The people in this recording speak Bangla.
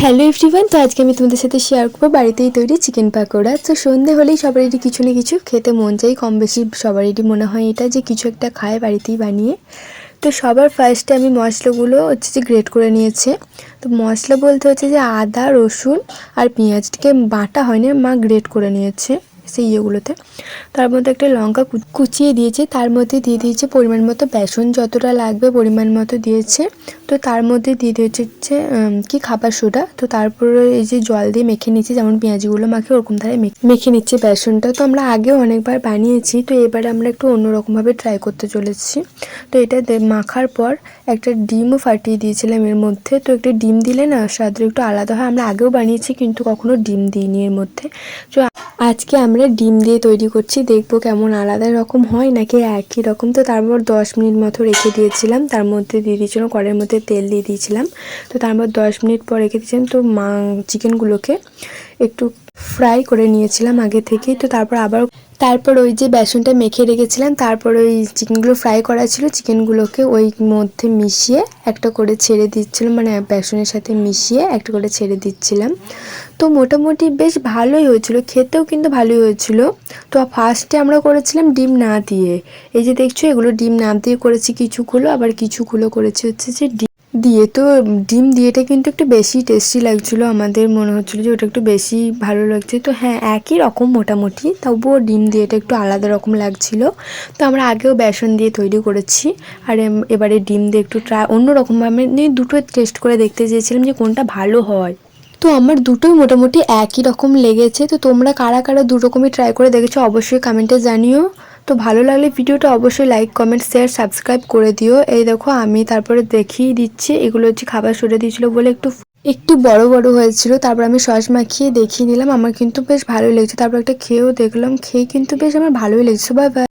হ্যালো এভরিওয়ান, তো আজকে আমি তোমাদের সাথে শেয়ার করবো বাড়িতেই তৈরি চিকেন পাকোড়া। তো সন্ধে হলেই সবারই কিছু না কিছু খেতে মন চাই, কম বেশি সবারই মনে হয় এটা যে কিছু একটা খায় বাড়িতেই বানিয়ে। তো সবার ফার্স্টে আমি মশলাগুলো হচ্ছে যে গ্রেট করে নিয়েছে। তো মশলা বলতে হচ্ছে যে আদা, রসুন আর পেঁয়াজটাকে বাটা হয়নি, মা গ্রেট করে নিয়েছে সেই ইয়েগুলোতে। তার মধ্যে একটা লঙ্কা কুচিয়ে দিয়েছে, তার মধ্যে দিয়ে দিয়েছে পরিমাণ মতো বেসন, যতটা লাগবে পরিমাণ মতো দিয়েছে। তো তার মধ্যে দিয়ে দিয়েছে কি খাবার সোডা। তো তারপরে এই যে জল দিয়ে মেখে নিচ্ছে, যেমন পেঁয়াজগুলো মাখে ওরকম ধারে মেখে নিচ্ছে বেসনটা। তো আমরা আগেও অনেকবার বানিয়েছি, তো এবারে আমরা একটু অন্যরকমভাবে ট্রাই করতে চলেছি। তো এটা মাখার পর একটা ডিমও ফাটিয়ে দিয়েছিলাম এর মধ্যে। তো একটা ডিম দিলে না স্বাদটা একটু আলাদা হয়। আমরা আগেও বানিয়েছি কিন্তু কখনো ডিম দিইনি এর মধ্যে। তো আজকে আমরা ডিম দিয়ে তৈরি করছি, দেখবো কেমন আলাদা রকম হয় নাকি একই রকম। তো তারপর 10 মিনিট মতো রেখে দিয়েছিলাম, তার মধ্যে দিয়ে দিয়েছিলাম কড়াইয়ের মধ্যে তেল দিয়ে দিয়েছিলাম। তো তারপর 10 মিনিট পর রেখে দিয়েছিলাম। তো চিকেনগুলোকে একটু ফ্রাই করে নিয়েছিলাম আগে থেকেই। তো তারপর ওই যে বেসনটা মেখে রেখেছিলাম, তারপর ওই চিকেনগুলো ফ্রাই করা ছিল, চিকেনগুলোকে ওই মধ্যে মিশিয়ে একটা করে ছেড়ে দিচ্ছিলাম, মানে বেসনের সাথে মিশিয়ে একটা করে ছেড়ে দিচ্ছিলাম। তো মোটামুটি বেশ ভালোই হয়েছিল, খেতেও কিন্তু ভালোই হয়েছিল। তো ফার্স্টে আমরা করেছিলাম ডিম না দিয়ে, এই যে দেখছো এগুলো ডিম না দিয়ে করেছি কিছুগুলো, আবার কিছুগুলো করেছি হচ্ছে যে ডিম দিয়ে। তো ডিম দিয়েটা কিন্তু একটু বেশি টেস্টি লাগছিলো, আমাদের মনে হচ্ছিলো যে ওটা একটু বেশি ভালো লাগছে। তো হ্যাঁ, একই রকম মোটামুটি, তবুও ডিম দিয়েটা একটু আলাদা রকম লাগছিলো। তো আমরা আগেও বেসন দিয়ে তৈরি করেছি, আর এবারে ডিম দিয়ে একটু অন্য রকমভাবে দুটো টেস্ট করে দেখতে চেয়েছিলাম যে কোনটা ভালো হয়। তো আমার দুটোই মোটামুটি একই রকম লেগেছে। তো তোমরা কারা কারা দু রকমই ট্রাই করে দেখেছো অবশ্যই কমেন্টে জানিও। তো ভালো লাগলে ভিডিওটা অবশ্যই লাইক, কমেন্ট, শেয়ার, সাবস্ক্রাইব করে দিও। এই দেখো আমি তারপরে দেখিয়ে দিচ্ছি, এগুলো হচ্ছে খাবার সরে দিয়েছিলো বলে একটু একটু বড় বড় হয়েছিল। তারপর আমি সস মাখিয়ে দেখিয়ে নিলাম, আমার কিন্তু বেশ ভালোই লেগেছে। তারপর একটা খেয়েও দেখলাম, খেয়ে কিন্তু বেশ আমার ভালোই লেগেছে। Bye bye.